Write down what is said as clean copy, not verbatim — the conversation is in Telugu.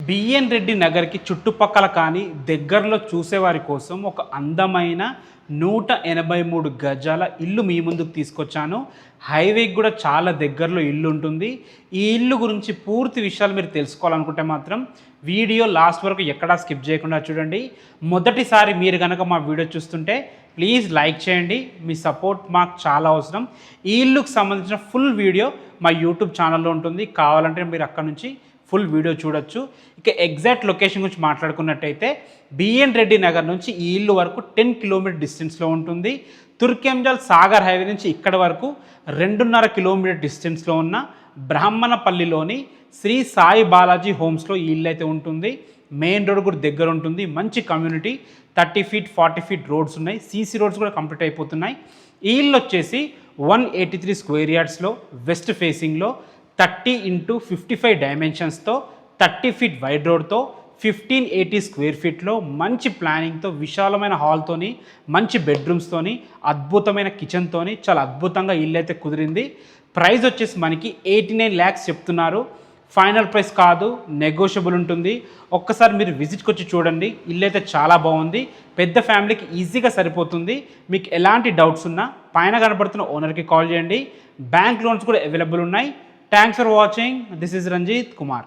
బిఎన్ రెడ్డి నగర్కి చుట్టుపక్కల కానీ దగ్గరలో చూసేవారి కోసం ఒక అందమైన 183 గజాల ఇల్లు మీ ముందుకు తీసుకొచ్చాను. హైవేకి కూడా చాలా దగ్గరలో ఇల్లు ఉంటుంది. ఈ ఇల్లు గురించి పూర్తి విషయాలు మీరు తెలుసుకోవాలనుకుంటే మాత్రం వీడియో లాస్ట్ వరకు ఎక్కడా స్కిప్ చేయకుండా చూడండి. మొదటిసారి మీరు కనుక మా వీడియో చూస్తుంటే ప్లీజ్ లైక్ చేయండి. మీ సపోర్ట్ మాకు చాలా అవసరం. ఈ ఇల్లుకు సంబంధించిన ఫుల్ వీడియో మా యూట్యూబ్ ఛానల్లో ఉంటుంది. కావాలంటే మీరు అక్కడ నుంచి ఫుల్ వీడియో చూడొచ్చు. ఇక ఎగ్జాక్ట్ లొకేషన్ గురించి మాట్లాడుకున్నట్టయితే బిఎన్ రెడ్డి నగర్ నుంచి ఈ ఇల్లు వరకు 10 కిలోమీటర్ డిస్టెన్స్లో ఉంటుంది. తుర్కెంజల్ సాగర్ హైవే నుంచి ఇక్కడ వరకు 2.5 కిలోమీటర్ డిస్టెన్స్లో ఉన్న బ్రాహ్మణపల్లిలోని శ్రీ సాయి బాలాజీ హోమ్స్లో ఈ ఇల్లు అయితే ఉంటుంది. మెయిన్ రోడ్ కూడా దగ్గర ఉంటుంది. మంచి కమ్యూనిటీ, 30 ఫీట్ 40 ఫీట్ రోడ్స్ ఉన్నాయి. సీసీ రోడ్స్ కూడా కంప్లీట్ అయిపోతున్నాయి. ఈ ఇల్లు వచ్చేసి 183 స్క్వేర్ యార్డ్స్లో వెస్ట్ ఫేసింగ్లో 30x55 డైమెన్షన్స్తో 30 ఫీట్ వైడ్ రోడ్తో 1580 స్క్వేర్ ఫీట్లో మంచి ప్లానింగ్తో విశాలమైన హాల్తోని మంచి బెడ్రూమ్స్తోని అద్భుతమైన కిచెన్తోని చాలా అద్భుతంగా ఇల్లు అయితే కుదిరింది. ప్రైస్ వచ్చేసి మనకి 89 lakhs చెప్తున్నారు. ఫైనల్ ప్రైస్ కాదు, నెగోషియబుల్ ఉంటుంది. ఒక్కసారి మీరు విజిట్కి వచ్చి చూడండి. ఇల్లు అయితే చాలా బాగుంది. పెద్ద ఫ్యామిలీకి ఈజీగా సరిపోతుంది. మీకు ఎలాంటి డౌట్స్ ఉన్నా పైన కనబడుతున్న ఓనర్కి కాల్ చేయండి. బ్యాంక్ లోన్స్ కూడా అవైలబుల్ ఉన్నాయి. Thanks for watching. This is Ranjith Kumar.